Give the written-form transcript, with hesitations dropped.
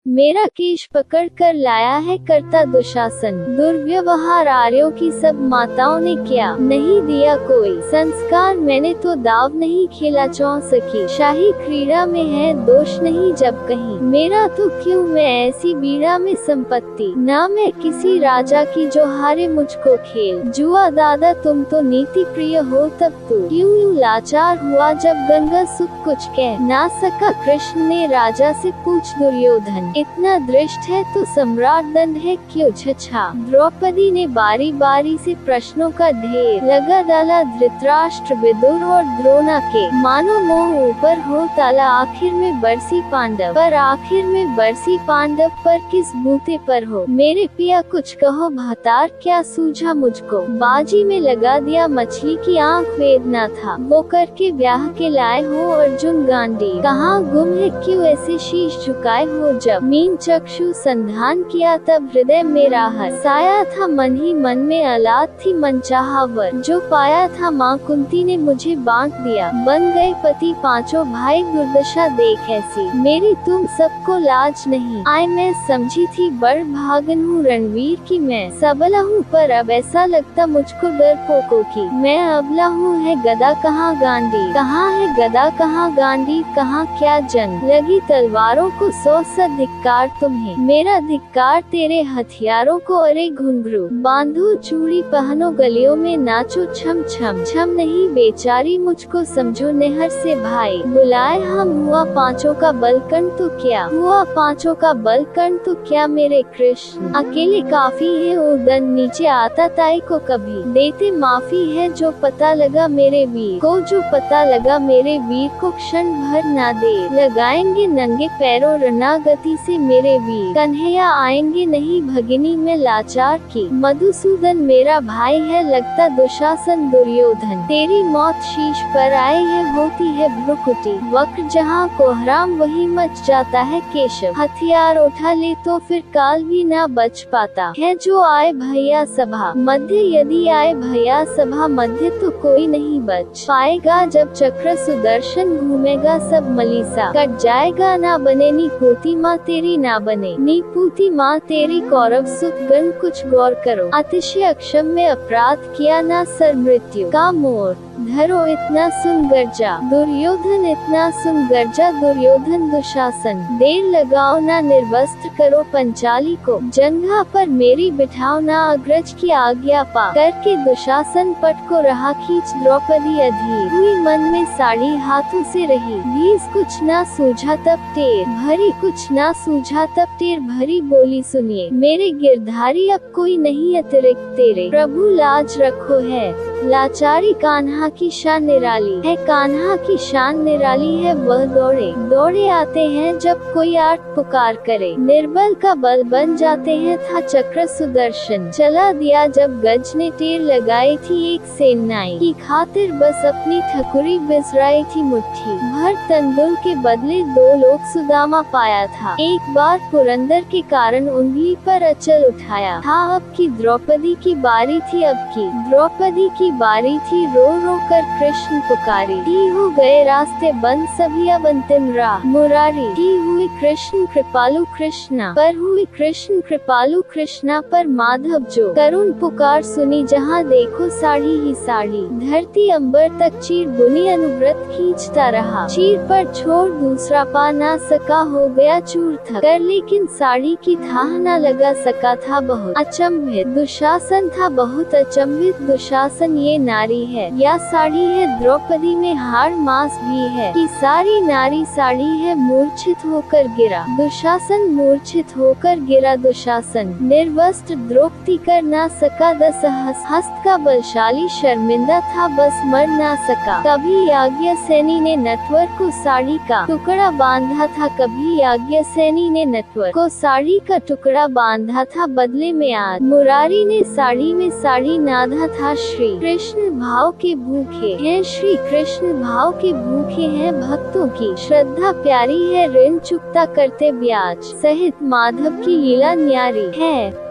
मेरा केश पकड़ कर लाया है करता दुशासन। दुर्व्यवहार आर्यों की सब माताओं ने क्या नहीं दिया कोई संस्कार, मैंने तो दाव नहीं खेला चौ सकी। शाही क्रीड़ा में है दोष नहीं जब कहीं, मेरा तो क्यों मैं ऐसी बीड़ा में संपत्ति। ना मैं किसी राजा की जो हारे मुझको खेल। जुआ दादा तुम तो नीति प्रिय हो तब तू क्यों यूं लाचार हुआ जब गंगा सुख कुछ कह ना सका। कृष्ण ने राजा से पूछ दुर्योधन, इतना दृष्ट है तो सम्राट दंड है क्यों छछा। द्रौपदी ने बारी बारी से प्रश्नों का ढेर लगा डाला धृतराष्ट्र विदुर और द्रोणा के। मानो मोह ऊपर हो ताला आखिर में बरसी पांडव पर, आखिर में बरसी पांडव पर किस बूते पर हो। मेरे पिया कुछ कहो भतार क्या सूझा मुझको। बाजी में लगा दिया मछली की आंख वेदना था, वो करके ब्याह के लाए हो अर्जुन गांडी। कहाँ गुम है क्यों ऐसे शीश झुकाए हो जब। मीन चक्षु संधान किया तब हृदय मेरा हर्षाया था, मन ही मन में औलाद थी मनचाहा वर। जो पाया था माँ कुंती ने मुझे बांट दिया, बन गए पति पांचों भाई दुर्दशा देख ऐसी। मेरी तुम सबको लाज नहीं आए, मैं समझी थी बड़ भागन हूँ रणवीर की मैं। सबला हूँ पर अब ऐसा लगता मुझको डरपोकों की। मैं अबला हूँ है गदा कहाँ गांडी, कहाँ है गदा कहाँ गांडी, कहाँ क्या जंग लगी तलवारों को। सौ धिक्कार तुम्हें, मेरा धिक्कार तेरे हथियारों को। अरे घुंघरू बांधो चूड़ी पहनो गलियों में नाचो छम छम छम नहीं बेचारी मुझको समझो नेहर से भाई। बुलाए हम हुआ पांचों का बलकण तो क्या, हुआ पांचों का बलकण तो क्या। मेरे कृष्ण अकेले काफी है उदन नीचे आता ताई को कभी देते माफी है। जो पता लगा मेरे वीर को, जो पता लगा मेरे वीर को क्षण भर ना दे लगाएंगे नंगे पैरों रणागति से मेरे वीर। कन्हैया आएंगे नहीं भगिनी में लाचार की। मधुसूदन मेरा भाई है लगता दुशासन दुर्योधन। तेरी मौत शीश पर आई है होती है भ्रुकुटी। वक्र जहाँ कोहराम वही मच जाता है केशव। हथियार उठा ले तो फिर काल भी ना बच पाता है। जो आए भैया सभा मध्य, यदि आए भैया सभा मध्य तो कोई नहीं बच पाएगा। जब चक्र सुदर्शन घूमेगा सब मलीसा कट जाएगा। ना बने नी पोती माँ तेरी ना बने नी पूती माँ तेरी। कौरव सुत गण कुछ गौर करो, अतिशय अक्षम्य अपराध किया ना सर मृत्यु का मोर। धरो इतना सुन गर्जा दुर्योधन, इतना सुन गर्जा दुर्योधन। दुशासन देर लगाओ ना निर्वस्त्र करो पंचाली को। जंघा पर मेरी बिठाओ ना अग्रज की आज्ञा पा करके। दुशासन पट को रहा खींच द्रौपदी अधीर हुई मन में साड़ी हाथों से रही। भीस कुछ ना सूझा तब टेर भरी, कुछ ना सूझा तब टेर भरी। बोली सुनिए मेरे गिरधारी अब कोई नहीं अतिरिक्त तेरे। प्रभु लाज रखो है लाचारी। कान्हा की शान निराली है, कान्हा की शान निराली है। वह दौड़े दौड़े आते हैं जब कोई आर्त पुकार करे। निर्बल का बल बन जाते हैं था चक्र सुदर्शन। चला दिया जब गज ने टेर लगाई थी एक सेनाई की खातिर। बस अपनी ठकुरी बिसराई थी मुट्ठी भर तंदुल के बदले दो लोग सुदामा पाया था। एक बार पुरंदर के कारण उंगली पर अचल उठाया था। अब की द्रौपदी की बारी थी, अब की द्रौपदी की बारी थी। रो रो कर कृष्ण पुकारी, ही हो गए रास्ते बंद सभी अब अंतिम राह मुरारी। ही हुई कृष्ण कृपालु कृष्णा पर, हुई कृष्ण कृपालु कृष्णा पर। माधव जो करुण पुकार सुनी जहाँ देखो साड़ी ही साड़ी। धरती अंबर तक चीर बुनी अनुव्रत खींचता रहा। चीर पर छोड़ दूसरा पा ना सका हो गया चूर थक कर। लेकिन साड़ी की थाह ना लगा सका था बहुत अचंभित। दुशासन था बहुत अचंभित। दुशासन ये नारी है या साड़ी है। द्रौपदी में हाड़ मास भी है कि सारी नारी साड़ी है। मूर्छित होकर गिरा दुशासन, मूर्छित होकर गिरा दुशासन। निर्वस्त्र द्रौपदी कर ना सका दस हस्त का बलशाली। शर्मिंदा था बस मर ना सका। कभी याज्ञसेनी ने नटवर को साड़ी का टुकड़ा बांधा था, कभी याज्ञसेनी ने नटवर को साड़ी का टुकड़ा बांधा था। बदले में आज मुरारी ने साड़ी में साड़ी नाधा था। श्री कृष्ण भाव के भूखे हैं, श्री कृष्ण भाव के भूखे हैं। भक्तों की श्रद्धा प्यारी है, ऋण चुकता करते ब्याज सहित। माधव की लीला न्यारी है।